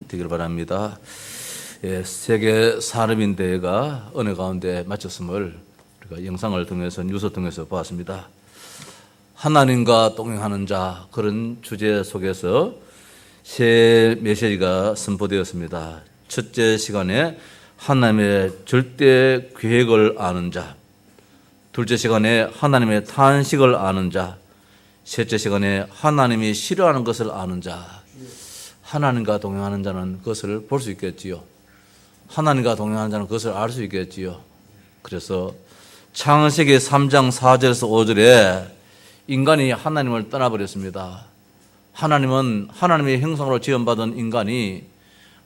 되길 바랍니다. 예, 세계 산업인대회가 은혜 가운데 마쳤음을 우리가 영상을 통해서 뉴스 통해서 보았습니다. 하나님과 동행하는 자, 그런 주제 속에서 세 메시지가 선포되었습니다. 첫째 시간에 하나님의 절대 계획을 아는 자, 둘째 시간에 하나님의 탄식을 아는 자, 셋째 시간에 하나님이 싫어하는 것을 아는 자. 하나님과 동행하는 자는 그것을 볼 수 있겠지요. 하나님과 동행하는 자는 그것을 알 수 있겠지요. 그래서 창세기 3장 4절에서 5절에 인간이 하나님을 떠나버렸습니다. 하나님은 하나님의 형상으로 지음받은 인간이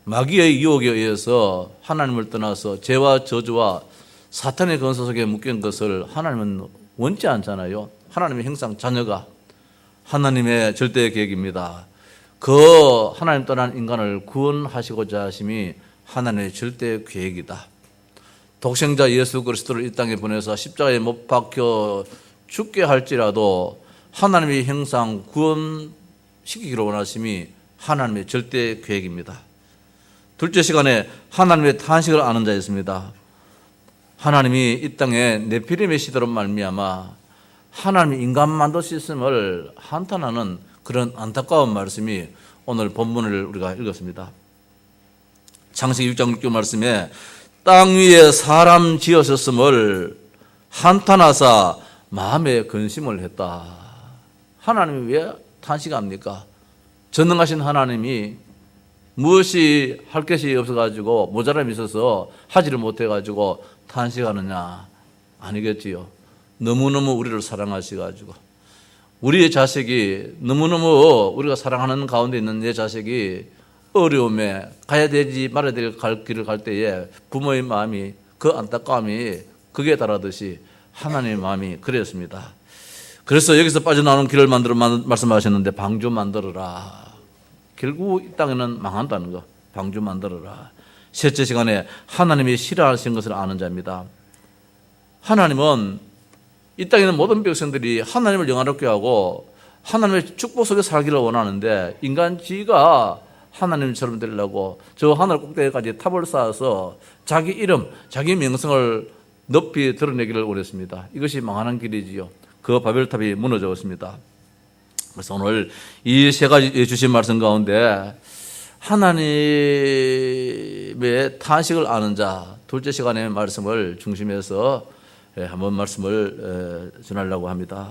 마귀의 유혹에 의해서 하나님을 떠나서 죄와 저주와 사탄의 권세 속에 묶인 것을 하나님은 원치 않잖아요. 하나님의 형상 자녀가 하나님의 절대 계획입니다. 그 하나님 떠난 인간을 구원하시고자 하심이 하나님의 절대 계획이다. 독생자 예수 그리스도를 이 땅에 보내서 십자가에 못 박혀 죽게 할지라도 하나님의 형상 구원시키기로 원하심이 하나님의 절대 계획입니다. 둘째 시간에 하나님의 탄식을 아는 자였습니다. 하나님이 이 땅에 네피림의 시대로 말미암아 하나님이 인간 만드셨음을 한탄하는 그런 안타까운 말씀이 오늘 본문을 우리가 읽었습니다. 창세기 6장 6절 말씀에 땅 위에 사람 지으셨음을 한탄하사 마음에 근심을 했다. 하나님이 왜 탄식합니까? 전능하신 하나님이 무엇이 할 것이 없어가지고 모자람이 있어서 하지를 못해가지고 탄식하느냐? 아니겠지요. 너무너무 우리를 사랑하셔가지고 우리의 자식이 너무너무 우리가 사랑하는 가운데 있는 내 자식이 어려움에 가야 되지 말아야 될 길을 갈 때에 부모의 마음이 그 안타까움이 극에 달하듯이 하나님의 마음이 그랬습니다. 그래서 여기서 빠져나오는 길을 만들어 말씀하셨는데 방주 만들어라. 결국 이 땅에는 망한다는 거. 방주 만들어라. 셋째 시간에 하나님이 싫어하시는 것을 아는 자입니다. 하나님은 이 땅에 있는 모든 백성들이 하나님을 영화롭게 하고 하나님의 축복 속에 살기를 원하는데 인간지가 하나님처럼 되려고 저 하늘 꼭대기까지 탑을 쌓아서 자기 이름, 자기 명성을 높이 드러내기를 원했습니다. 이것이 망하는 길이지요. 그 바벨탑이 무너졌습니다. 그래서 오늘 이 세 가지 주신 말씀 가운데 하나님의 탄식을 아는 자, 둘째 시간의 말씀을 중심해서 한번 말씀을 전하려고 합니다.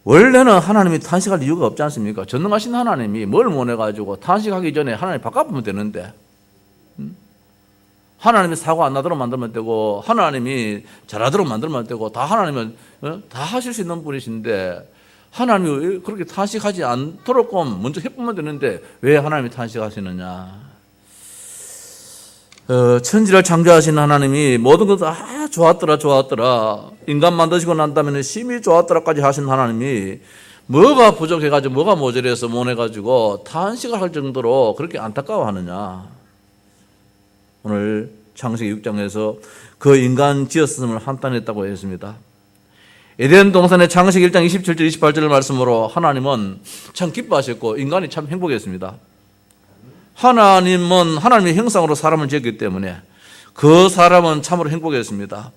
원래는 하나님이 탄식할 이유가 없지 않습니까? 전능하신 하나님이 뭘 원해가지고 탄식하기 전에 하나님 바꿔보면 되는데, 하나님이 사고 안 나도록 만들면 되고 하나님이 잘하도록 만들면 되고 다 하나님은 다 하실 수 있는 분이신데 하나님이 그렇게 탄식하지 않도록 먼저 해보면 되는데 왜 하나님이 탄식하시느냐? 천지를 창조하신 하나님이 모든 것을 좋았더라 인간 만드시고 난 다음에 심히 좋았더라까지 하신 하나님이 뭐가 부족해가지고 뭐가 모자라서 못해가지고 탄식을 할 정도로 그렇게 안타까워하느냐. 오늘 창세기 6장에서 그 인간 지었음을 한탄했다고 했습니다. 에덴 동산의 창세기 1장 27절 28절 말씀으로 하나님은 참 기뻐하셨고 인간이 참 행복했습니다. 하나님은 하나님의 형상으로 사람을 지었기 때문에 그 사람은 참으로 행복했습니다.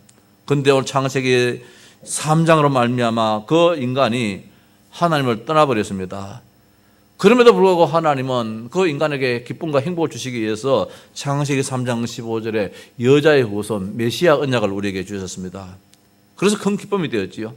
그런데 오늘 창세기 3장으로 말미암아 그 인간이 하나님을 떠나버렸습니다. 그럼에도 불구하고 하나님은 그 인간에게 기쁨과 행복을 주시기 위해서 창세기 3장 15절에 여자의 후손 메시아 언약을 우리에게 주셨습니다. 그래서 큰 기쁨이 되었지요.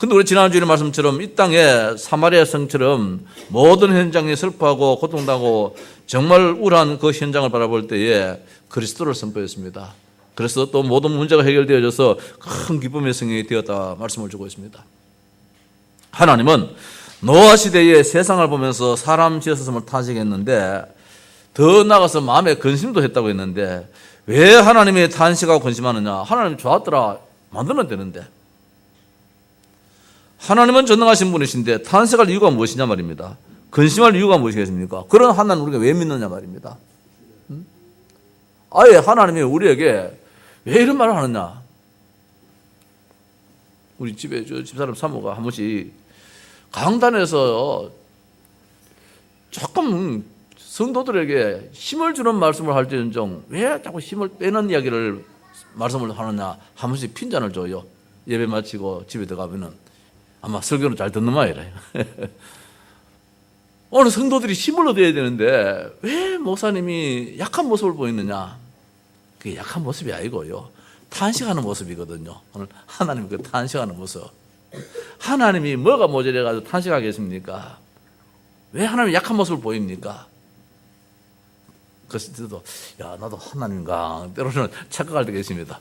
근데 우리 지난주에 말씀처럼 이 땅에 사마리아 성처럼 모든 현장이 슬퍼하고 고통당하고 정말 우울한 그 현장을 바라볼 때에 그리스도를 선포했습니다. 그래서 또 모든 문제가 해결되어져서 큰 기쁨의 성령이 되었다 말씀을 주고 있습니다. 하나님은 노아 시대의 세상을 보면서 사람 지었음을 탄식했는데 더 나아가서 마음에 근심도 했다고 했는데 왜 하나님이 탄식하고 근심하느냐? 하나님 좋았더라 만들면 되는데 하나님은 전능하신 분이신데 탄식할 이유가 무엇이냐 말입니다. 근심할 이유가 무엇이겠습니까? 그런 하나님 우리가 왜 믿느냐 말입니다. 아예 하나님이 우리에게 왜 이런 말을 하느냐? 우리 집에 저 집사람 사모가 한 번씩 강단에서 조금 성도들에게 힘을 주는 말씀을 할지언정 왜 자꾸 힘을 빼는 이야기를 말씀을 하느냐 한 번씩 핀잔을 줘요. 예배 마치고 집에 들어가면은 아마 설교는 잘 듣는 말이래요. 오늘 성도들이 힘을 얻어야 되는데 왜 목사님이 약한 모습을 보이느냐? 그게 약한 모습이 아니고요. 탄식하는 모습이거든요. 오늘 하나님 그 탄식하는 모습. 하나님이 뭐가 모자라가지고 탄식하겠습니까? 왜 하나님이 약한 모습을 보입니까? 그래서 저도 나도 하나님인가 때로는 착각할 때가 있습니다.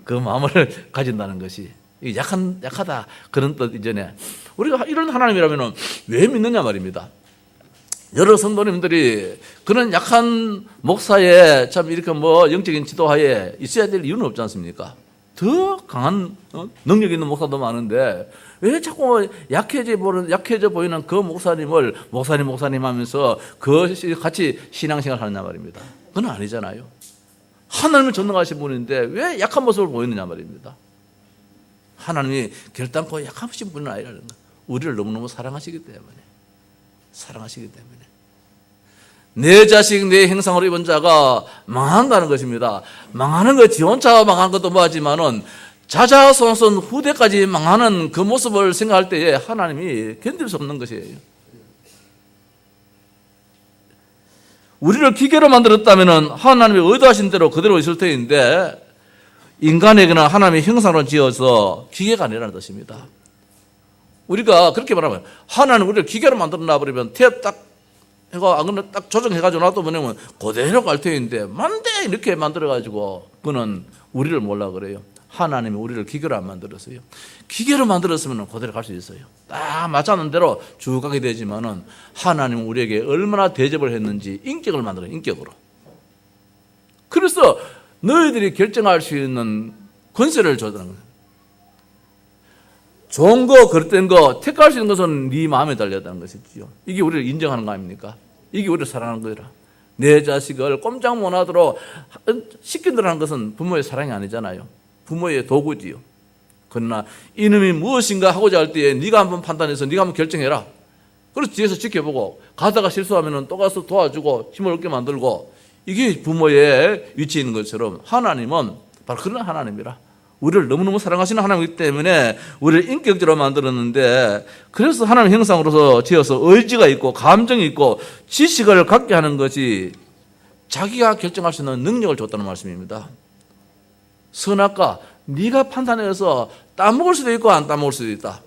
그 마음을 가진다는 것이 약하다 그런 뜻 이전에 우리가 이런 하나님이라면 왜 믿느냐 말입니다. 여러 성도님들이 그런 약한 목사의 참 이렇게 영적인 지도하에 있어야 될 이유는 없지 않습니까? 더 강한 능력 있는 목사도 많은데 왜 자꾸 약해져 보이는 그 목사님을 목사님 하면서 같이 신앙생활 하느냐 말입니다. 그건 아니잖아요. 하나님은 전능하신 분인데 왜 약한 모습을 보이느냐 말입니다. 하나님이 결단코 약하신 분은 아니라는 거. 우리를 너무너무 사랑하시기 때문에. 내 자식 내 형상으로 입은 자가 망한다는 것입니다. 망하는 것 지 혼자 망한 것도 뭐하지만은 자자손손 후대까지 망하는 그 모습을 생각할 때에 하나님이 견딜 수 없는 것이에요. 우리를 기계로 만들었다면 하나님이 의도하신 대로 그대로 있을 터인데 인간에게는 하나님의 형상으로 지어서 기계가 아니라는 뜻입니다. 우리가 그렇게 말하면 하나님 우리를 기계로 만들어 놔버리면 탭 딱 조정해가지고 놔두면 그대로 갈 터인데 만대 이렇게 만들어가지고 그는 우리를 몰라 그래요. 하나님이 우리를 기계로 안 만들었어요. 기계로 만들었으면 그대로 갈 수 있어요. 딱 맞았는 대로 쭉 가게 되지만은 하나님은 우리에게 얼마나 대접을 했는지 인격을 만들어요. 인격으로. 그래서 너희들이 결정할 수 있는 권세를 줬다는 거예요. 좋은 거, 그릇된 거, 택할 수 있는 것은 네 마음에 달렸다는 것이지요. 이게 우리를 인정하는 거 아닙니까? 이게 우리를 사랑하는 거라. 내 자식을 꼼짝 못하도록 시킨다는 것은 부모의 사랑이 아니잖아요. 부모의 도구지요. 그러나 이놈이 무엇인가 하고자 할 때에 네가 한번 판단해서 네가 한번 결정해라. 그래서 뒤에서 지켜보고 가다가 실수하면 또 가서 도와주고 힘을 얻게 만들고 이게 부모의 위치에 있는 것처럼 하나님은 바로 그런 하나님이라. 우리를 너무너무 사랑하시는 하나님이기 때문에 우리를 인격적으로 만들었는데 그래서 하나님 형상으로서 지어서 의지가 있고 감정이 있고 지식을 갖게 하는 것이 자기가 결정할 수 있는 능력을 줬다는 말씀입니다. 선악과 네가 판단해서 따먹을 수도 있고 안 따먹을 수도 있다.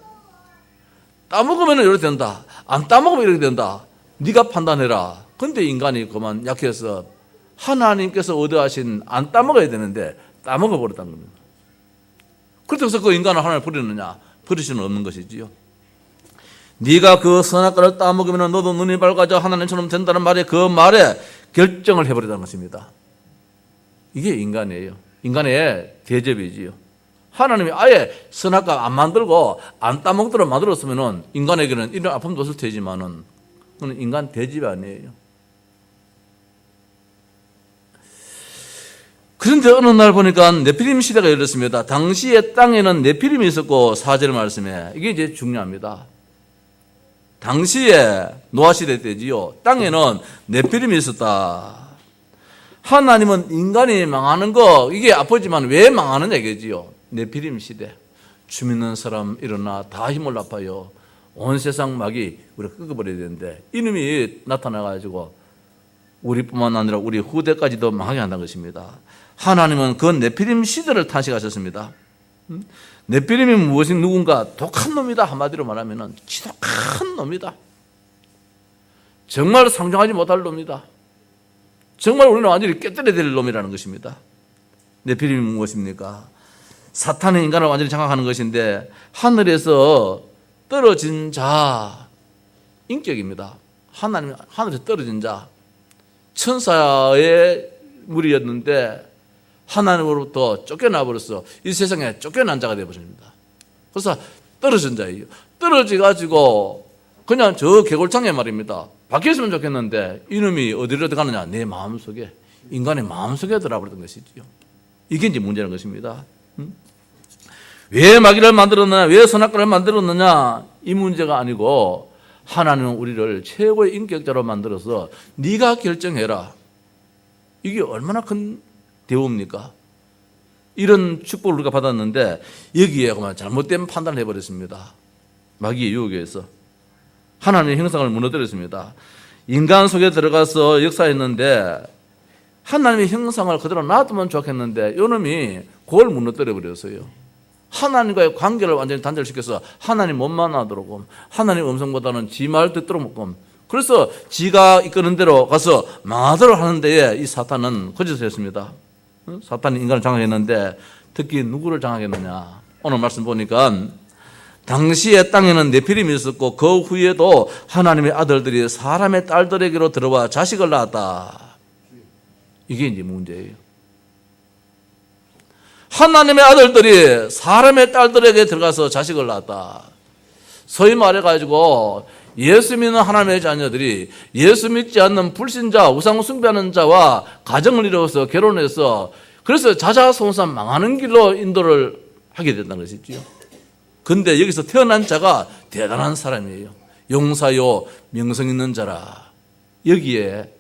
따먹으면 이렇게 된다. 안 따먹으면 이렇게 된다. 네가 판단해라. 근데 인간이 그만 약해서 하나님께서 의도하신 안 따먹어야 되는데 따먹어 버렸다는 겁니다. 그래서 그 인간을 하나님 버리느냐? 버릴 수는 없는 것이지요. 네가 그 선악과를 따먹으면 너도 눈이 밝아져 하나님처럼 된다는 말에 그 말에 결정을 해버리다는 것입니다. 이게 인간이에요. 인간의 대접이지요. 하나님이 아예 선악과 안 만들고 안 따먹도록 만들었으면 인간에게는 이런 아픔도 없을 테지만은 그건 인간 대접이 아니에요. 그런데 어느 날 보니까 네피림 시대가 열렸습니다. 당시에 땅에는 네피림이 있었고 4절 말씀에 이게 이제 중요합니다. 당시에 노아 시대 때지요. 땅에는 네피림이 있었다. 하나님은 인간이 망하는 거 이게 아프지만 왜 망하느냐 이거지요. 네피림 시대. 춤 있는 사람 일어나 다 힘을 합하여 온 세상 막이 우리가 끄어버려야 되는데 이놈이 나타나가지고 우리뿐만 아니라 우리 후대까지도 망하게 한다는 것입니다. 하나님은 그 네피림 시대를 탄식하셨습니다. 네피림이 무엇이 누군가 독한 놈이다 한마디로 말하면 지독한 놈이다. 정말 상종하지 못할 놈이다. 정말 우리는 완전히 깨뜨려야 될 놈이라는 것입니다. 네피림이 무엇입니까? 사탄은 인간을 완전히 장악하는 것인데 하늘에서 떨어진 자 인격입니다. 하늘에서 떨어진 자 천사의 무리였는데 하나님으로부터 쫓겨나 버렸어. 이 세상에 쫓겨난 자가 되어버립니다. 그래서 떨어진 자예요. 떨어져가지고 그냥 저 개골창에 말입니다. 밖에 있으면 좋겠는데 이놈이 어디로 들어가느냐? 내 마음속에, 인간의 마음속에 들어버렸던 것이지요. 이게 이제 문제라는 것입니다. 왜 마귀를 만들었느냐? 왜 선악과를 만들었느냐? 이 문제가 아니고 하나님은 우리를 최고의 인격자로 만들어서 네가 결정해라. 이게 얼마나 큰 대우입니까? 이런 축복을 우리가 받았는데 여기에 그만 잘못된 판단을 해버렸습니다. 마귀의 유혹에 의해서 하나님의 형상을 무너뜨렸습니다. 인간 속에 들어가서 역사했는데 하나님의 형상을 그대로 놔두면 좋겠는데 이놈이 그걸 무너뜨려 버렸어요. 하나님과의 관계를 완전히 단절시켜서 하나님 못 만나도록, 하나님 음성보다는 지 말 듣도록, 그래서 지가 이끄는 대로 가서 망하도록 하는 데에 이 사탄은 거짓을 했습니다. 사탄이 인간을 장악했는데 특히 누구를 장악했느냐? 오늘 말씀 보니까 당시에 땅에는 네피림이 있었고 그 후에도 하나님의 아들들이 사람의 딸들에게로 들어와 자식을 낳았다. 이게 이제 문제예요. 하나님의 아들들이 사람의 딸들에게 들어가서 자식을 낳았다. 소위 말해가지고 예수 믿는 하나님의 자녀들이 예수 믿지 않는 불신자, 우상 숭배하는 자와 가정을 이루어서 결혼해서 그래서 자자손손 망하는 길로 인도를 하게 된다는 것이지요. 근데 여기서 태어난 자가 대단한 사람이에요. 용사요 명성 있는 자라. 여기에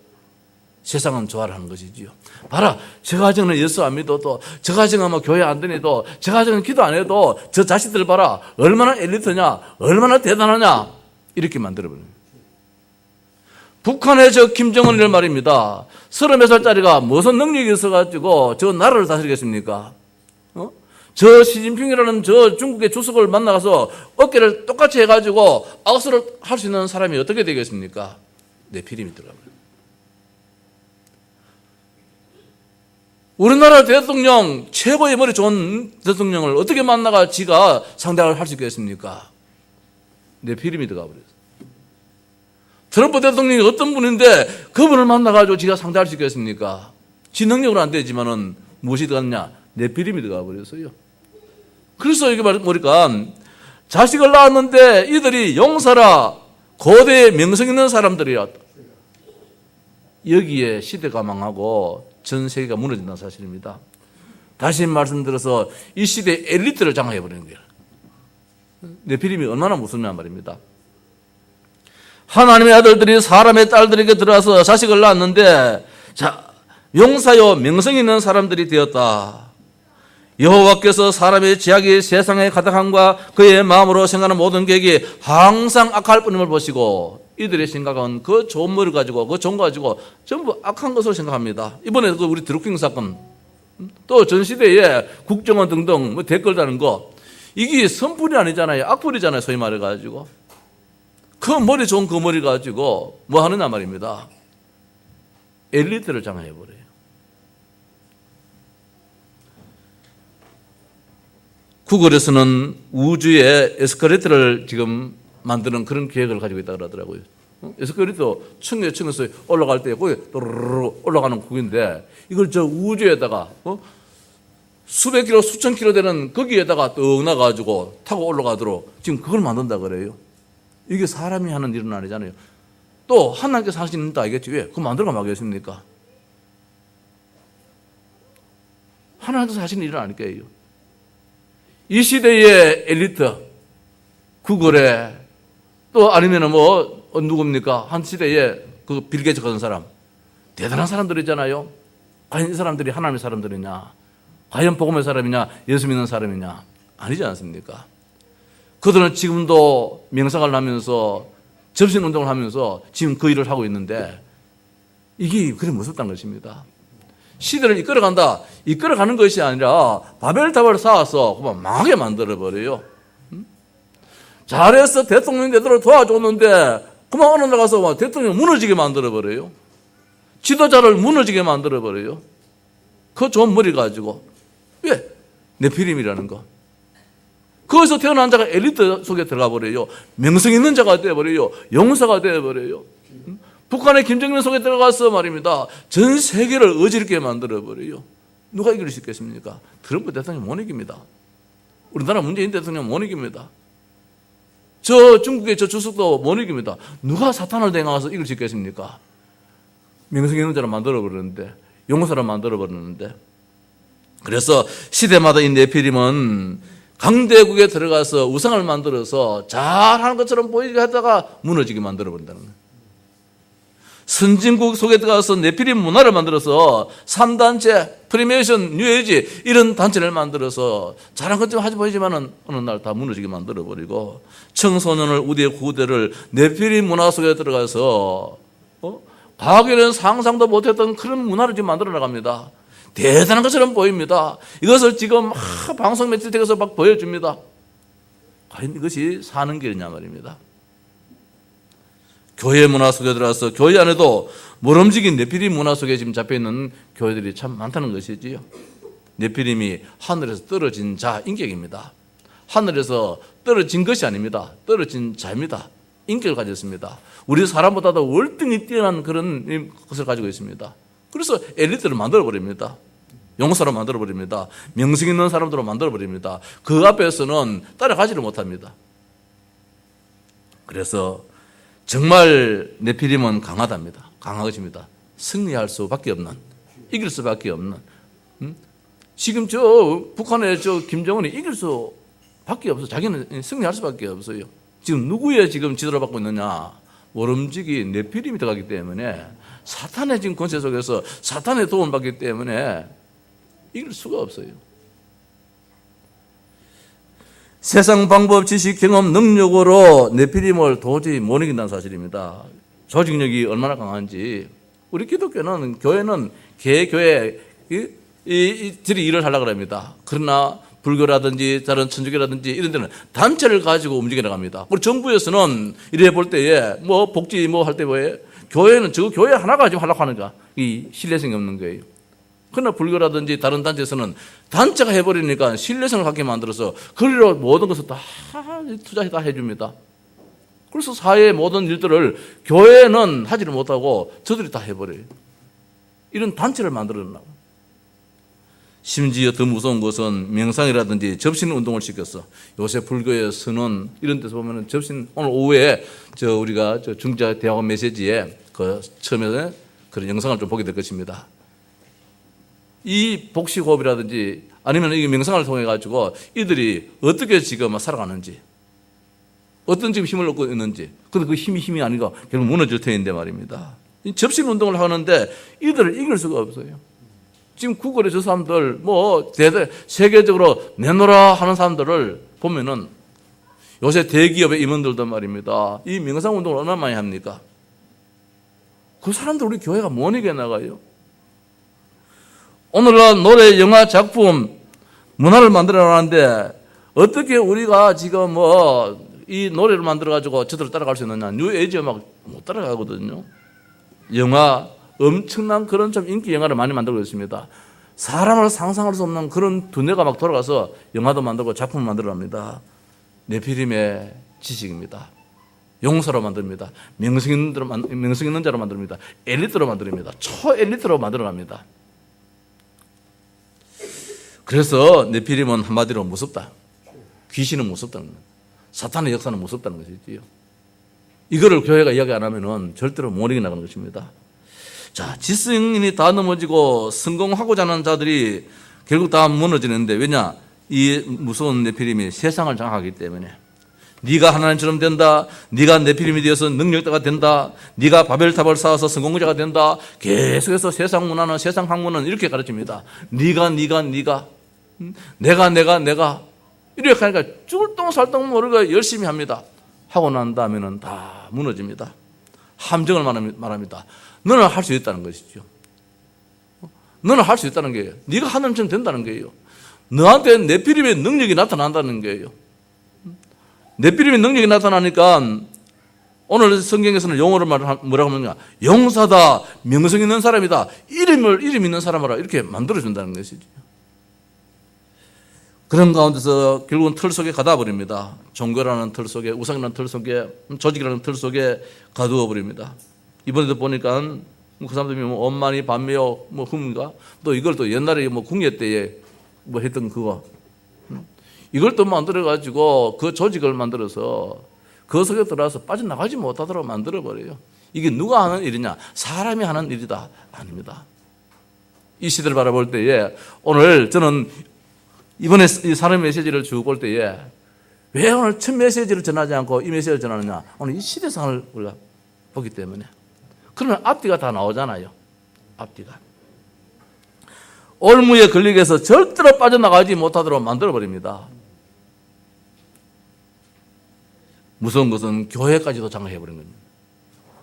세상은 좋아를 하는 것이지요. 봐라, 저 가정은 예수 안 믿어도, 저 가정은 뭐 교회 안 다니도, 저 가정은 기도 안 해도 저 자식들 봐라, 얼마나 엘리트냐, 얼마나 대단하냐, 이렇게 만들어버립니다. 북한의 저 김정은이란 말입니다. 30살짜리가 무슨 능력이 있어가지고 저 나라를 다스리겠습니까? 저 시진핑이라는 저 중국의 주석을 만나가서 어깨를 똑같이 해가지고 악수를 할 수 있는 사람이 어떻게 되겠습니까? 네피림이 들어가버려요. 우리나라 대통령, 최고의 머리 좋은 대통령을 어떻게 만나가 지가 상대를 할 수 있겠습니까? 네피림이 들어가 버렸어요. 트럼프 대통령이 어떤 분인데 그분을 만나가지고 지가 상대할 수 있겠습니까? 지 능력으로 안 되지만은 무엇이 들어갔냐? 네피림이 들어가 버렸어요. 그래서 이게 보니까 자식을 낳았는데 이들이 용사라, 고대의 명성 있는 사람들이었다. 여기에 시대가 망하고 전 세계가 무너진다는 사실입니다. 다시 말씀드려서 이 시대의 엘리트를 장악해버리는 거예요. 네피림이 얼마나 무섭냐 말입니다. 하나님의 아들들이 사람의 딸들에게 들어와서 자식을 낳았는데 용사요 명성 있는 사람들이 되었다. 여호와께서 사람의 죄악이 세상에 가득함과 그의 마음으로 생각하는 모든 계획이 항상 악할 뿐임을 보시고 이들의 생각은 그 좋은 머리를 가지고 그 좋은 거 가지고 전부 악한 것으로 생각합니다. 이번에 그 우리 드루킹 사건, 또 전 시대에 국정원 등등 뭐 댓글 다는 거, 이게 선풀이 아니잖아요. 악플이잖아요. 소위 말해가지고 그 머리 좋은 그 머리 가지고 뭐 하느냐 말입니다. 엘리트를 장악해버려요. 구글에서는 우주에 에스컬레이터를 지금 만드는 그런 계획을 가지고 있다 그러더라고요. 에스컬레이터 층에서 올라갈 때 거기 또르르 올라가는 국인데 이걸 저 우주에다가 수백 킬로 수천 킬로 되는 거기에다가 떡 나가지고 타고 올라가도록 지금 그걸 만든다 그래요. 이게 사람이 하는 일은 아니잖아요. 또 하나님께서 하시는 거 알겠지? 왜? 그거 만들어 가겠습니까? 하나님께서 하시는 일은 아닐 거예요. 이 시대의 엘리트, 구글에 또 아니면은 뭐 누굽니까? 한 시대에 그 빌 게이츠 같은 사람, 대단한 사람들이잖아요. 과연 이 사람들이 하나님의 사람들이냐? 과연 복음의 사람이냐? 예수 믿는 사람이냐? 아니지 않습니까? 그들은 지금도 명상을 하면서 접신운동을 하면서 지금 그 일을 하고 있는데 이게 그리 무섭다는 것입니다. 시대를 이끌어간다. 이끌어가는 것이 아니라 바벨탑을 쌓아서 그만 망하게 만들어버려요. 잘해서 대통령 되도록 도와줬는데 그만 어느 날 가서 대통령 무너지게 만들어버려요. 지도자를 무너지게 만들어버려요. 그 좋은 머리 가지고. 왜? 네피림이라는 거. 거기서 태어난 자가 엘리트 속에 들어가 버려요. 명성 있는 자가 되어버려요. 용사가 되어버려요. 북한의 김정일 속에 들어가서 말입니다. 전 세계를 어지럽게 만들어버려요. 누가 이길 수 있겠습니까? 트럼프 대통령 못 이깁니다. 우리나라 문재인 대통령 못 이깁니다. 저 중국의 저 주석도 못 이깁니다. 누가 사탄을 대항해서 이길 수 있겠습니까? 명성 있는 자를 만들어버리는데, 용사를 만들어버리는데. 그래서 시대마다 이 네피림은 강대국에 들어가서 우상을 만들어서 잘하는 것처럼 보이게 하다가 무너지게 만들어버린다는 거예요. 선진국 속에 들어가서 네피림 문화를 만들어서 3단체, 프리메이션, 뉴에이지 이런 단체를 만들어서 잘한 것 좀 하지 보이지만은 어느 날 다 무너지게 만들어버리고 청소년을 우대 구대를 네피림 문화 속에 들어가서 과거에는 상상도 못했던 그런 문화를 지금 만들어 나갑니다. 대단한 것처럼 보입니다. 이것을 지금 방송 매체 통해서 막 보여줍니다. 과연 이것이 사는 길이냐 말입니다. 교회 문화 속에 들어와서 교회 안에도 모름지긴 네피림 문화 속에 지금 잡혀있는 교회들이 참 많다는 것이지요. 네피림이 하늘에서 떨어진 자 인격입니다. 하늘에서 떨어진 것이 아닙니다. 떨어진 자입니다. 인격을 가졌습니다. 우리 사람보다도 월등히 뛰어난 그런 것을 가지고 있습니다. 그래서 엘리트를 만들어버립니다. 용사로 만들어버립니다. 명성 있는 사람들로 만들어버립니다. 그 앞에서는 따라가지를 못합니다. 그래서 정말 네피림은 강하답니다. 강한 것입니다. 승리할 수밖에 없는, 이길 수밖에 없는. 지금 북한의 김정은이 이길 수밖에 없어. 자기는 승리할 수밖에 없어요. 지금 누구의 지금 지도를 받고 있느냐? 모름지기 네피림이 들어가기 때문에 사탄의 지금 권세 속에서 사탄의 도움을 받기 때문에 이길 수가 없어요. 세상 방법, 지식, 경험, 능력으로 네피림을 도저히 못 이긴다는 사실입니다. 조직력이 얼마나 강한지. 우리 기독교는, 교회는 개교회 이들이 일을 하려고 합니다. 그러나 불교라든지 다른 천주교라든지 이런 데는 단체를 가지고 움직여 나갑니다. 우리 정부에서는 이래 볼 때에 복지 할 때 교회는 저 교회 하나 가지고 하려고 하는 거야. 이 신뢰성이 없는 거예요. 그러나 불교라든지 다른 단체에서는 단체가 해버리니까 신뢰성을 갖게 만들어서 그리로 모든 것을 다 투자해 다 해줍니다. 그래서 사회의 모든 일들을 교회는 하지를 못하고 저들이 다 해버려요. 이런 단체를 만들어놔요. 심지어 더 무서운 것은 명상이라든지 접신 운동을 시켰어. 요새 불교의 선언 이런 데서 보면은 접신, 오늘 오후에 우리가 중자대학원 메시지에 처음에 그런 영상을 좀 보게 될 것입니다. 이 복식호흡이라든지 아니면 이 명상을 통해 가지고 이들이 어떻게 지금 살아가는지, 어떤 지금 힘을 얻고 있는지, 근데 그 힘이 아니고 결국 무너질 터인데 말입니다. 이 접신 운동을 하는데 이들을 이길 수가 없어요. 지금 구글에 저 사람들 세계적으로 내놓으라 하는 사람들을 보면은 요새 대기업의 임원들도 말입니다. 이 명상 운동을 얼마나 많이 합니까? 그 사람들 우리 교회가 못 이겨 나가요. 오늘날 노래, 영화, 작품, 문화를 만들어 나가는데 어떻게 우리가 지금 이 노래를 만들어 가지고 저들을 따라갈 수 있느냐? 뉴에이지 음악 못 따라가거든요. 영화 엄청난 그런 좀 인기 영화를 많이 만들고 있습니다. 사람을 상상할 수 없는 그런 두뇌가 막 돌아가서 영화도 만들고 작품을 만들어 납니다. 네피림의 지식입니다. 용사로 만듭니다. 명성 있는 자로 만듭니다. 엘리트로 만듭니다. 초엘리트로 만들어 납니다. 그래서 네피림은 한마디로 무섭다. 귀신은 무섭다는 거예요. 사탄의 역사는 무섭다는 것이지요. 이거를 교회가 이야기 안 하면은 절대로 못 이겨나가는 것입니다. 자, 지성인이 다 넘어지고 성공하고자 하는 자들이 결국 다 무너지는데, 왜냐? 이 무서운 네피림이 세상을 장악하기 때문에. 네가 하나님처럼 된다. 네가 네피림이 되어서 능력자가 된다. 네가 바벨탑을 쌓아서 성공자가 된다. 계속해서 세상 문화는, 세상 학문은 이렇게 가르칩니다. 네가 내가 이렇게 하니까 쫄똥살똥 모르고 열심히 합니다. 하고 난 다음에는 다 무너집니다. 함정을 말합니다. 너는 할 수 있다는 것이죠. 너는 할 수 있다는 거예요. 네가 하나님처럼 된다는 거예요. 너한테 네피림의 능력이 나타난다는 거예요. 네피림의 능력이 나타나니까 오늘 성경에서는 용어를 뭐라고 하느냐? 용사다, 명성 있는 사람이다, 이름 있는 사람이라 이렇게 만들어준다는 것이죠. 그런 가운데서 결국은 틀 속에 가다 버립니다. 종교라는 틀 속에, 우상이라는 틀 속에, 조직이라는 틀 속에 가두어 버립니다. 이번에도 보니까 그 사람들이 원만히 반매요 흠인가? 또 이걸 또 옛날에 궁예 때에 했던 그거, 이걸 또 만들어 가지고 그 조직을 만들어서 그 속에 들어와서 빠져나가지 못하도록 만들어 버려요. 이게 누가 하는 일이냐? 사람이 하는 일이다? 아닙니다. 이 시대를 바라볼 때에 오늘 저는 이번에 이 사람 메시지를 쭉 볼 때에 왜 오늘 첫 메시지를 전하지 않고 이 메시지를 전하느냐? 오늘 이 시대상을 우리가 보기 때문에. 그러면 앞뒤가 다 나오잖아요. 앞뒤가. 올무에 걸리게 해서 절대로 빠져나가지 못하도록 만들어버립니다. 무서운 것은 교회까지도 장악해버린 겁니다.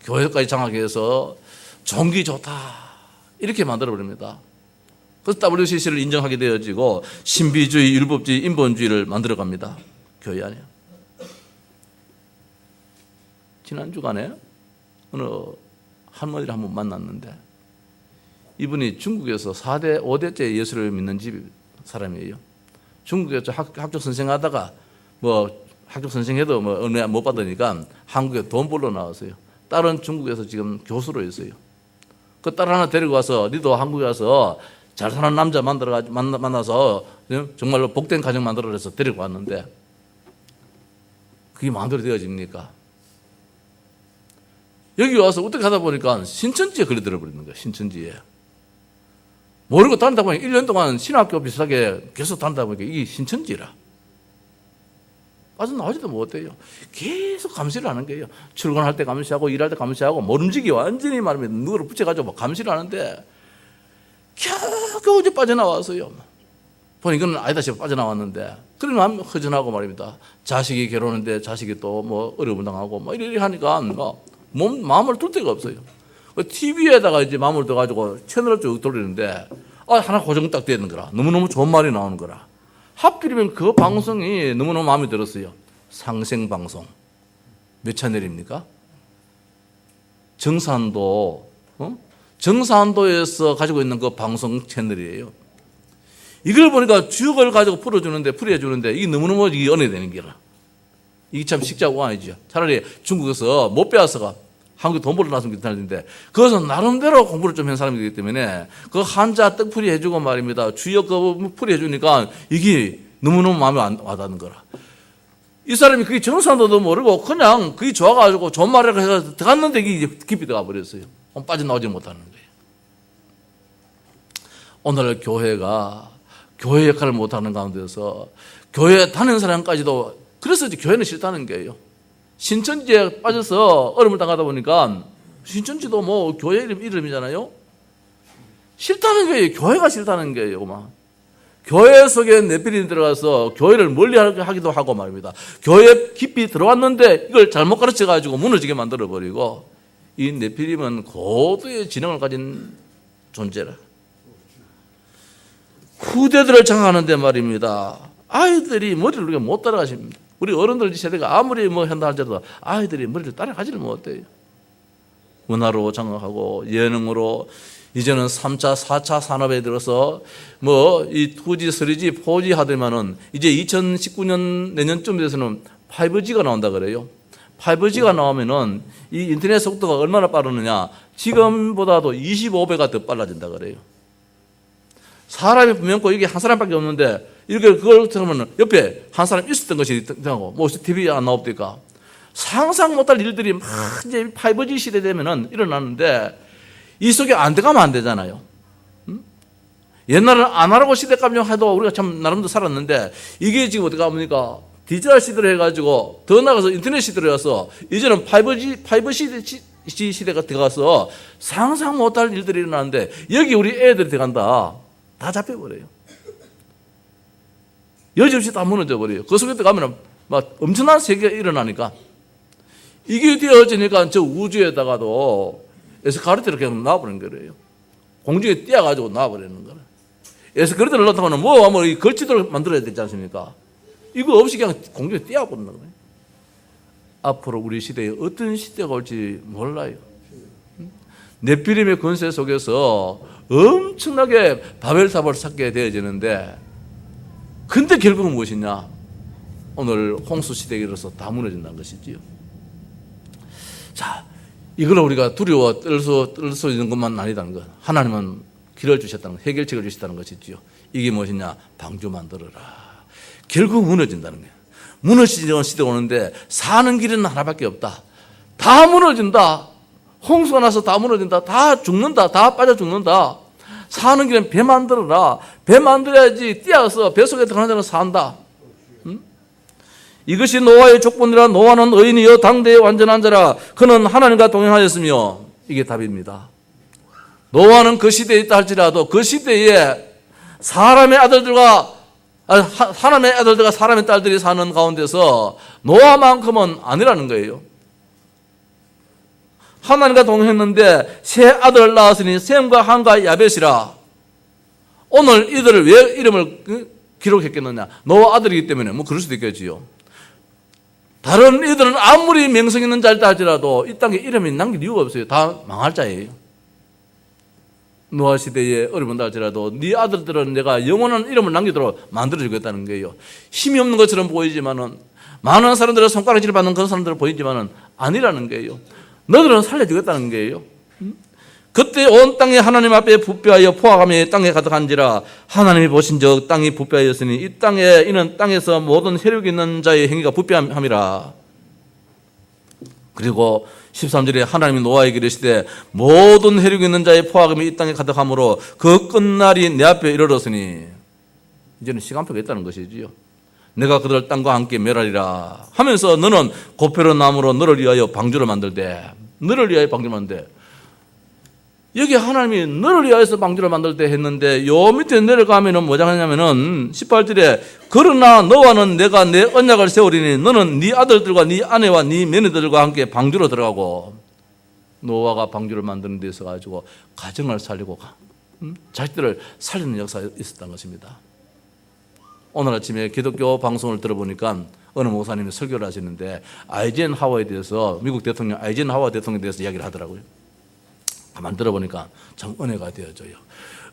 교회까지 장악해서 종기 좋다 이렇게 만들어버립니다. 그래서 WCC를 인정하게 되어지고 신비주의, 율법주의, 인본주의를 만들어갑니다. 교회 안에. 지난 주간에 어느 할머니를 한번 만났는데 이분이 중국에서 4대, 5대째 예수를 믿는 집 사람이에요. 중국에서 학교 선생하다가 학교 선생해도 은혜 못 받으니까 한국에 돈 벌러 나왔어요. 딸은 중국에서 지금 교수로 있어요. 그 딸 하나 데리고 와서 니도 한국에 와서 잘 사는 남자 만나서 정말로 복된 가정 만들어라 해서 데리고 왔는데 그게 마음대로 되어집니까? 여기 와서 어떻게 하다 보니까 신천지에 걸려들어 버리는 거예요. 신천지에. 모르고 다니다 보니까 1년 동안 신학교 비슷하게 계속 다니다 보니까 이게 신천지라. 빠져나오지도 못해요. 계속 감시를 하는 거예요. 출근할 때 감시하고 일할 때 감시하고 모름지기 완전히 말하면 누구를 붙여가지고 감시를 하는데 겨우 이제 빠져나왔어요. 보니 이건 아니다 싶어 빠져나왔는데 그러면 허전하고 말입니다. 자식이 결혼하는데 자식이 또 어려움 당하고 이렇게 하니까 마음을 둘 데가 없어요. TV에다가 이제 마음을 둬가지고 채널을 쭉 돌리는데 하나 고정 딱 되는 거라. 너무너무 좋은 말이 나오는 거라. 하필이면 그 방송이 너무너무 마음에 들었어요. 상생방송. 몇 채널입니까? 정산도, 정산도에서 가지고 있는 그 방송 채널이에요. 이걸 보니까 주역을 가지고 풀어주는데 이게 너무너무 이게 은혜되는 게라. 이게 참 식자가 아니죠. 차라리 중국에서 못 배워서가 한국에 돈 벌어 놨으면 괜찮은데 그것은 나름대로 공부를 좀 한 사람이기 때문에 그 한자 떡풀이 해주고 말입니다. 주역 그 풀이 해주니까 이게 너무너무 마음에 와닿는 거라. 이 사람이 그게 정산도도 모르고 그냥 그게 좋아가지고 좋은 말을 해서 들어갔는데 이게 깊이 들어가 버렸어요. 빠져나오지 못하는 거예요. 오늘 교회가 교회 역할을 못하는 가운데서 교회 다니는 사람까지도 그래서 이제 교회는 싫다는 거예요. 신천지에 빠져서 어려움을 당하다 보니까 신천지도 교회 이름이잖아요. 싫다는 거예요. 교회가 싫다는 거예요. 교회 속에 네피림이 들어가서 교회를 멀리 하기도 하고 말입니다. 교회 깊이 들어왔는데 이걸 잘못 가르쳐가지고 무너지게 만들어버리고 이 네피림은 고도의 지능을 가진 존재라. 후대들을 장악하는데 말입니다. 아이들이 머리를 우리가 못 따라가십니다. 우리 어른들 세대가 아무리 한다 할지라도 아이들이 머리를 따라가지를 못해요. 문화로 장악하고 예능으로 이제는 3차, 4차 산업에 들어서 이 2G, 3G, 4G 하더만은 이제 2019년 내년쯤 돼서는 5G가 나온다 그래요. 5G가 나오면은 이 인터넷 속도가 얼마나 빠르느냐? 지금보다도 25배가 더 빨라진다 그래요. 사람이 분명 이게 한 사람밖에 없는데 이렇게 그걸 들으면 옆에 한 사람 있었던 것이 되고 TV에 안 나옵니까? 상상 못할 일들이 막 이제 5G 시대 되면은 일어나는데 이 속에 안 들어가면 안 되잖아요. 옛날에는 아날로그 시대까지 해도 우리가 참 나름대로 살았는데 이게 지금 어떻게 합니까? 디지털 시대로 해가지고 더 나가서 인터넷 시대로 해서 이제는 5G 시대가 들어가서 상상 못할 일들이 일어나는데 여기 우리 애들이 들어간다. 다 잡혀버려요. 여지없이 다 무너져 버려요. 그 속에 들어가면 막 엄청난 세계가 일어나니까 이게 되어지니까 저 우주에다가도 에스카레이터를 그냥 놔버리는 거예요. 공중에 띄어가지고 놔버리는 거예요. 에스카레이터를 넣다면 이 걸치도록 만들어야 되지 않습니까? 이거 없이 그냥 공중에 띄어버리는 거예요. 앞으로 우리 시대에 어떤 시대가 올지 몰라요. 네피림의 권세 속에서 엄청나게 바벨탑을 쌓게 되어지는데 근데 결국은 무엇이냐? 오늘 홍수 시대에 이르러서 다 무너진다는 것이지요. 자, 이걸 우리가 두려워 떨 수 있는 것만 아니다는 것. 하나님은 길을 주셨다는 것, 해결책을 주셨다는 것이지요. 이게 무엇이냐? 방주 만들어라. 결국 무너진다는 거예요. 무너지는 시대가 오는데 사는 길은 하나밖에 없다. 다 무너진다. 홍수가 나서 다 무너진다. 다 죽는다. 다 빠져 죽는다. 사는 길은 배 만들어라. 배 만들어야지 뛰어서 뱃속에 들어가는 자는 산다. 이것이 노아의 족본이라. 노아는 의인이요 당대의 완전한 자라. 그는 하나님과 동행하였으며. 이게 답입니다. 노아는 그 시대에 있다 할지라도 그 시대에 사람의 아들들과 하나님의 아들들과 사람의 딸들이 사는 가운데서 노아만큼은 아니라는 거예요. 하나님과 동행했는데 세 아들을 낳았으니 셈과 함과 야벳이라. 오늘 이들을 왜 이름을 기록했겠느냐? 노아 아들이기 때문에 뭐 그럴 수도 있겠지요. 다른 이들은 아무리 명성 있는 자일다 할지라도 이 땅에 이름이 남길 이유가 없어요. 다 망할 자예요. 노아 시대에 어려운 할지라도 네 아들들은 내가 영원한 이름을 남기도록 만들어주겠다는 거예요. 힘이 없는 것처럼 보이지만은, 많은 사람들의 손가락질을 받는 그런 사람들은 보이지만은 아니라는 거예요. 너들은 살려주겠다는 거예요. 그때 온 땅이 하나님 앞에 부패하여 포악함이 땅에 가득한지라. 하나님이 보신 적 땅이 부패하였으니 이 땅에 이는 땅에서 모든 혈육 있는 자의 행위가 부패함이라. 그리고 13절에 하나님이 노아에게 이르시되 모든 혈육 있는 자의 포악함이 이 땅에 가득하므로 그 끝날이 내 앞에 이르렀으니. 이제는 시간표가 있다는 것이지요. 내가 그들 땅과 함께 멸하리라 하면서 너는 고페로 나무로 너를 위하여 방주를 만들되. 너를 위하여 방주를 만들되. 여기 하나님이 너를 위하여서 방주를 만들 때 했는데 요 밑에 내려가면은 뭐라 하냐면은 18절에 그러나 너와는 내가 내 언약을 세우리니 너는 네 아들들과 네 아내와 네 며느리들과 함께 방주로 들어가고. 노아가 방주를 만드는 데 있어가지고 가정을 살리고 자식들을 살리는 역사가 있었던 것입니다. 오늘 아침에 기독교 방송을 들어보니까 어느 목사님이 설교를 하시는데 아이젠하워에 대해서, 미국 대통령 아이젠하워 대통령에 대해서 이야기를 하더라고요. 가만 들어보니까 참 은혜가 되어져요.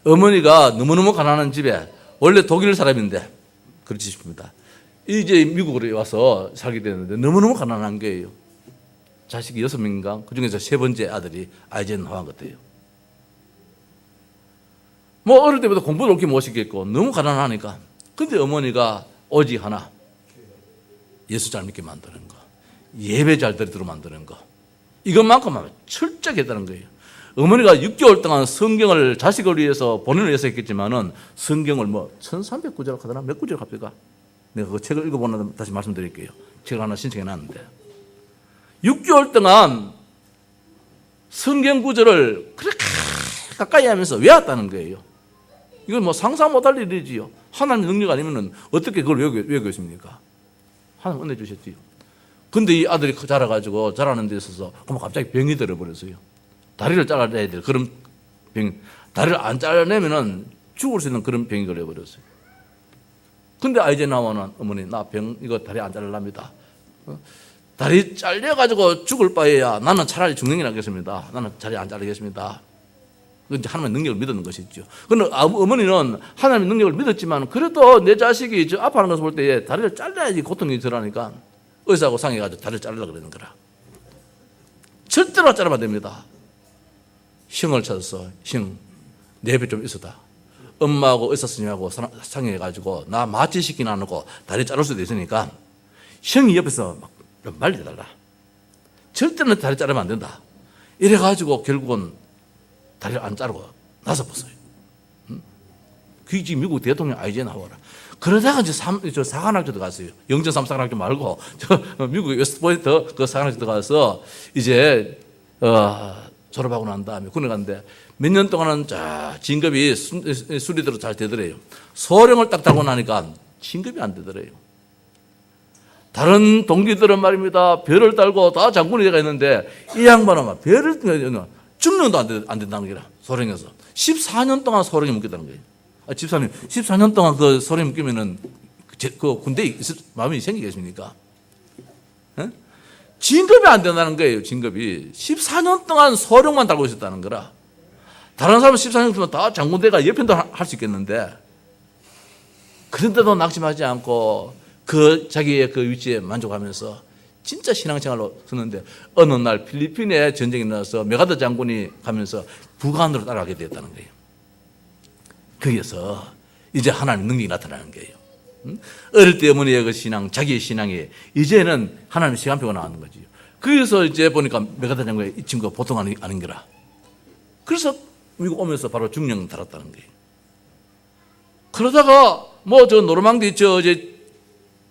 어머니가 너무너무 가난한 집에, 원래 독일 사람인데 그렇지 싶습니다. 이제 미국으로 와서 살게 되는데 너무너무 가난한 거예요. 자식이 6명인가? 그 중에서 세 번째 아들이 아이젠하워 같아요. 뭐 어릴 때부터 공부도 그렇게 못 시켰고 너무 가난하니까. 근데 어머니가 오직 하나, 예수 잘 믿게 만드는 거, 예배 잘 드리도록 만드는 거, 이것만큼 하면 철저하겠다는 거예요. 어머니가 6개월 동안 성경을 자식을 위해서, 본인을 위해서 했겠지만은 성경을 뭐 1300구절 하더나 몇 구절 합니까? 내가 그 책을 읽어보나 다시 말씀드릴게요. 책을 하나 신청해 놨는데 6개월 동안 성경 구절을 그렇게 가까이 하면서 외웠다는 거예요. 이건 뭐 상상 못할 일이지요. 하나님의 능력 아니면은 어떻게 그걸 외우겠습니까? 하나님 은혜 주셨지요. 근데 이 아들이 자라가지고 자라는 데 있어서 그럼 갑자기 병이 들어버렸어요. 다리를 잘라내야 될 그런 병, 다리를 안 잘라내면은 죽을 수 있는 그런 병이 걸려버렸어요. 근데 아이젠하워는 어머니, 나 병, 이거 다리 안 잘라랍니다. 다리 잘려가지고 죽을 바에야 나는 차라리 죽는 게 낫겠습니다. 나는 다리 안 자르겠습니다. 이제 하나님의 능력을 믿는 것이죠. 그런데 어머니는 하나님의 능력을 믿었지만 그래도 내 자식이 저 아파하는 것을 볼 때 다리를 잘라야지 고통이 덜하니까 의사하고 상의해가지고 다리를 자르려고 그러는 거라. 절대로 자르면 안 됩니다. 형을 찾아서 형, 내 옆에 좀 있어다. 엄마하고 의사 선생님하고 상의해가지고 나 마취시키지 않고 다리 자를 수도 있으니까 형이 옆에서 막 좀 말려달라. 절대로 다리 자르면 안 된다. 이래가지고 결국은 다리를 안 자르고 나서 벗어요. 그게 지금 미국 대통령 아이젠하워라. 그러다가 이제 저 사관학교 들어갔어요. 영전3 사관학교 말고 저 미국 웨스트포인트 그 사관학교 들어가서 이제 졸업하고 난 다음에 군에 갔는데 몇 년 동안은 진급이 수리대로 잘 되더래요. 소령을 딱 달고 나니까 진급이 안 되더래요. 다른 동기들은 말입니다. 별을 달고 다 장군이 되가 있는데 이 양반은 막 별을 증명도 안 된다는 게라. 소령에서 14년 동안 소령에 묶였다는 거예요. 집사님 14년 동안 그 소령에 묶이면은 그 군대에 있을 마음이 생기겠습니까? 에? 진급이 안 된다는 거예요. 진급이 14년 동안 소령만 달고 있었다는 거라. 다른 사람은 14년 동안 다 장군대가 예편도 할 수 있겠는데 그런데도 낙심하지 않고 그 자기의 그 위치에 만족하면서 진짜 신앙생활로 썼는데 어느 날 필리핀에 전쟁이 나서 메가더 장군이 가면서 북한으로 따라가게 되었다는 거예요. 거기에서 이제 하나님의 능력이 나타나는 거예요. 어릴 때 어머니의 그 신앙, 자기의 신앙이 이제는 하나님의 시간표가 나오는 거죠. 그래서 이제 보니까 메가더 장군이 이 친구가 보통 아닌 거라. 그래서 미국 오면서 바로 중령 달았다는 거예요. 그러다가 뭐 저 노르망디 이제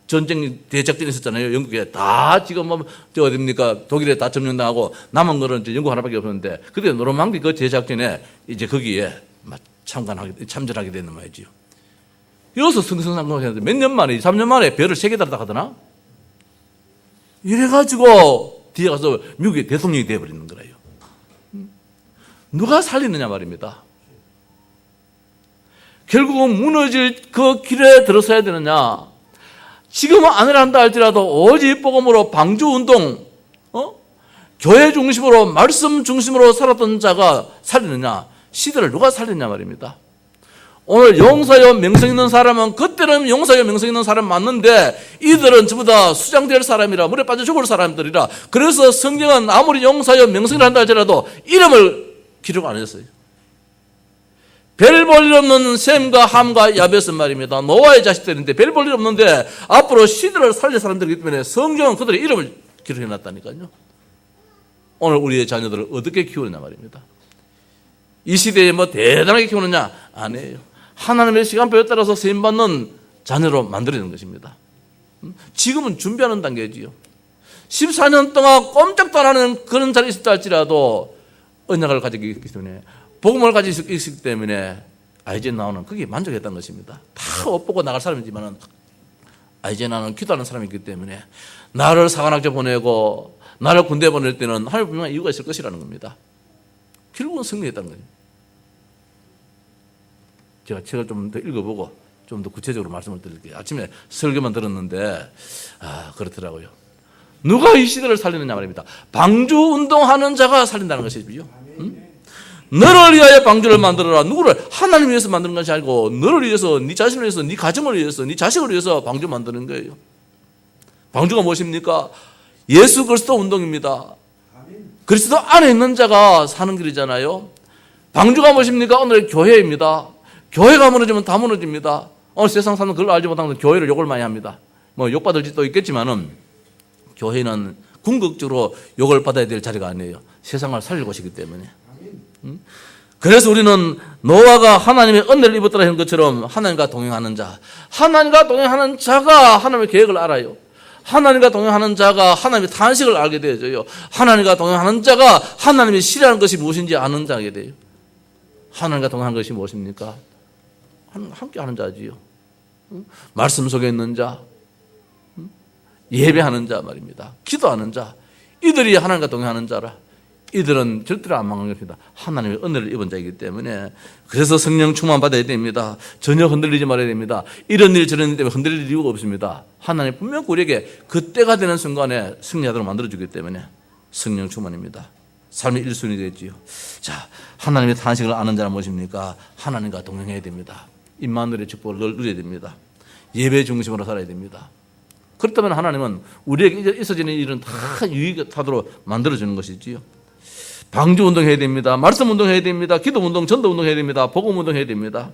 전쟁 대작전이 있었잖아요. 영국에 다 지금 뭐 저 어딥니까 독일에 다 점령당하고 남은 거는 이제 영국 하나밖에 없었는데 그때 노르망디 그 대작전에 이제 거기에 참전하게 되는 말이지요. 여기서 승승장구했는데 몇 년 만에 3년 만에 별을 3개 달았다 하더나. 이래가지고 뒤에 가서 미국의 대통령이 되어버리는 거예요. 누가 살리느냐 말입니다. 결국은 무너질 그 길에 들어서야 되느냐. 지금은 안 한다 할지라도 오직 복음으로 방주운동, 교회 중심으로 말씀 중심으로 살았던 자가 살리느냐. 시대를 누가 살리느냐 말입니다. 오늘 용사요 명성 있는 사람은 그때는 용사요 명성 있는 사람 맞는데 이들은 전부 다 수장될 사람이라 물에 빠져 죽을 사람들이라 그래서 성경은 아무리 용사요 명성을 한다 할지라도 이름을 기록 안 했어요. 별 볼 일 없는 셈과 함과 야벳은 말입니다. 노아의 자식들인데 별 볼 일 없는데 앞으로 시대를 살릴 사람들이기 때문에 성경은 그들의 이름을 기록해 놨다니까요. 오늘 우리의 자녀들을 어떻게 키우느냐 말입니다. 이 시대에 뭐 대단하게 키우느냐? 아니에요. 하나님의 시간표에 따라서 세임받는 자녀로 만들어지는 것입니다. 지금은 준비하는 단계지요. 14년 동안 꼼짝도 안 하는 그런 자리에 있었다 할지라도 언약을 가지고 있기 때문에 복음을 가지고 있기 때문에 이제 나오는 그게 만족했다는 것입니다. 다 옷보고 나갈 사람이지만 이제 나는 기도하는 사람이기 때문에 나를 사관학교 보내고 나를 군대 보낼 때는 하나님 분명한 이유가 있을 것이라는 겁니다. 결국은 승리했다는 거예요. 제가 책을 좀 더 읽어보고 좀 더 구체적으로 말씀을 드릴게요. 아침에 설교만 들었는데 그렇더라고요. 누가 이 시대를 살리느냐 말입니다. 방주 운동하는 자가 살린다는 것이죠. 너를 위하여 방주를 만들어라. 누구를? 하나님 위해서 만드는 것이 아니고 너를 위해서, 네 자신을 위해서, 네 가정을 위해서, 네 자식을 위해서 방주 만드는 거예요. 방주가 무엇입니까? 예수 그리스도 운동입니다. 그리스도 안에 있는 자가 사는 길이잖아요. 방주가 무엇입니까? 오늘의 교회입니다. 교회가 무너지면 다 무너집니다. 오늘 세상 사람은 그걸 알지 못하면 교회를 욕을 많이 합니다. 뭐 욕받을 짓도 있겠지만은 교회는 궁극적으로 욕을 받아야 될 자리가 아니에요. 세상을 살릴 곳이기 때문에. 그래서 우리는 노아가 하나님의 은혜를 입었더라 하는 것처럼 하나님과 동행하는 자, 하나님과 동행하는 자가 하나님의 계획을 알아요. 하나님과 동행하는 자가 하나님의 탄식을 알게 되어져요. 하나님과 동행하는 자가 하나님이 싫어하는 것이 무엇인지 아는 자게 돼요. 하나님과 동행하는 것이 무엇입니까? 함께 하는 자지요. 말씀 속에 있는 자, 예배하는 자 말입니다. 기도하는 자, 이들이 하나님과 동행하는 자라. 이들은 절대로 안 망하는 것입니다. 하나님의 은혜를 입은 자이기 때문에. 그래서 성령 충만 받아야 됩니다. 전혀 흔들리지 말아야 됩니다. 이런 일 저런 일 때문에 흔들릴 이유가 없습니다. 하나님 분명 우리에게 그때가 되는 순간에 승리하도록 만들어주기 때문에 성령 충만입니다. 삶의 1순위 되겠지요. 자, 하나님의 탄식을 아는 자는 무엇입니까? 하나님과 동행해야 됩니다. 임마누엘의 축복을 늘 누려야 됩니다. 예배 중심으로 살아야 됩니다. 그렇다면 하나님은 우리에게 있어지는 일은 다 유익하도록 만들어주는 것이지요. 방주 운동해야 됩니다. 말씀 운동해야 됩니다. 기도 운동, 전도 운동해야 됩니다. 복음 운동해야 됩니다.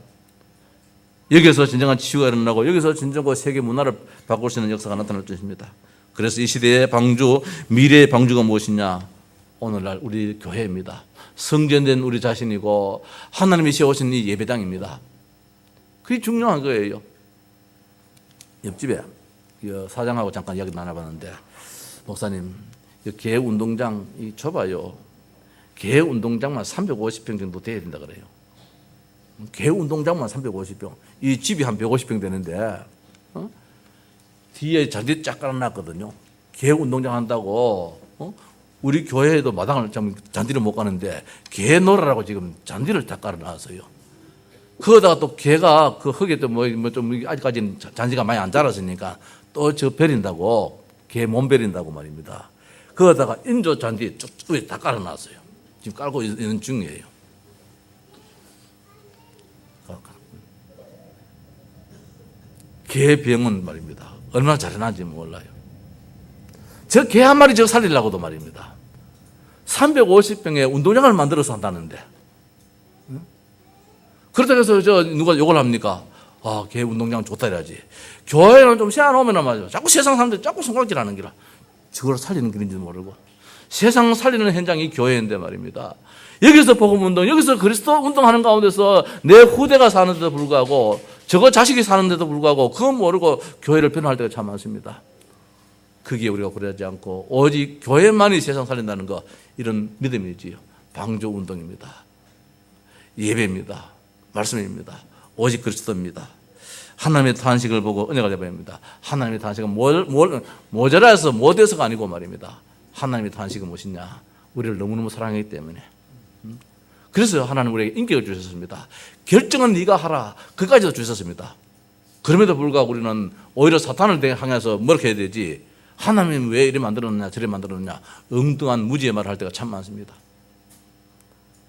여기서 진정한 치유가 일어나고 여기서 진정한 세계 문화를 바꿀 수 있는 역사가 나타날 것입니다. 그래서 이 시대의 방주, 미래의 방주가 무엇이냐? 오늘날 우리 교회입니다. 성전된 우리 자신이고 하나님이 세우신 이 예배당입니다. 그게 중요한 거예요. 옆집에 사장하고 잠깐 이야기 나눠봤는데 목사님, 개 운동장이 좁아요. 개 운동장만 350평 정도 돼야 된다 그래요. 개 운동장만 350평. 이 집이 한 150평 되는데 뒤에 잔디 쫙 깔아놨거든요. 개 운동장 한다고 우리 교회에도 마당을 잔디를 못 가는데 개 놀아라고 지금 잔디를 다 깔아놨어요. 그러다가 또 개가 그 흙에 또 좀 아직까지는 잔디가 많이 안 자랐으니까 또 저 베린다고 개 몸 베린다고 말입니다. 그러다가 인조 잔디 쭉 위에 다 깔아놨어요. 지금 깔고 있는 중이에요. 개 병은 말입니다. 얼마나 잘해놨는지 몰라요. 저 개 한 마리 저거 살리려고도 말입니다. 350평의 운동장을 만들어서 한다는데. 그렇다고 해서 누가 욕을 합니까? 개 운동장 좋다 이래야지. 교회는 좀 세워놓으면 말이죠. 자꾸 세상 사람들이 자꾸 손가락질 하는 기라. 저걸 살리는 길인지도 모르고. 세상 살리는 현장이 교회인데 말입니다. 여기서 복음운동, 여기서 그리스도 운동하는 가운데서 내 후대가 사는데도 불구하고 저거 자식이 사는데도 불구하고 그거 모르고 교회를 변호할 때가 참 많습니다. 거기에 우리가 고려하지 않고 오직 교회만이 세상 살린다는 거, 이런 믿음이지요. 방조운동입니다. 예배입니다. 말씀입니다. 오직 그리스도입니다. 하나님의 탄식을 보고 은혜가 되어버립니다. 하나님의 탄식은 모자라서 못해서가 아니고 말입니다. 하나님의 탄식은 무엇이냐? 우리를 너무너무 사랑하기 때문에. 그래서 하나님 우리에게 인격을 주셨습니다. 결정은 네가 하라. 그까지도 주셨습니다. 그럼에도 불구하고 우리는 오히려 사탄을 향해서 뭐렇게 해야 되지? 하나님 왜 이래 만들었느냐 저래 만들었느냐 엉뚱한 무지의 말을 할 때가 참 많습니다.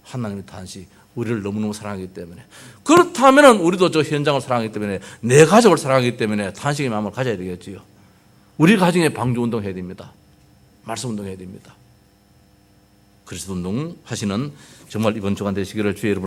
하나님의 탄식, 우리를 너무너무 사랑하기 때문에. 그렇다면 우리도 저 현장을 사랑하기 때문에, 내 가족을 사랑하기 때문에 탄식의 마음을 가져야 되겠지요. 우리 가정에 방주운동 해야 됩니다. 말씀운동 해야 됩니다. 그리스도 운동 하시는 정말 이번 주간 되시기를 주의 이름으로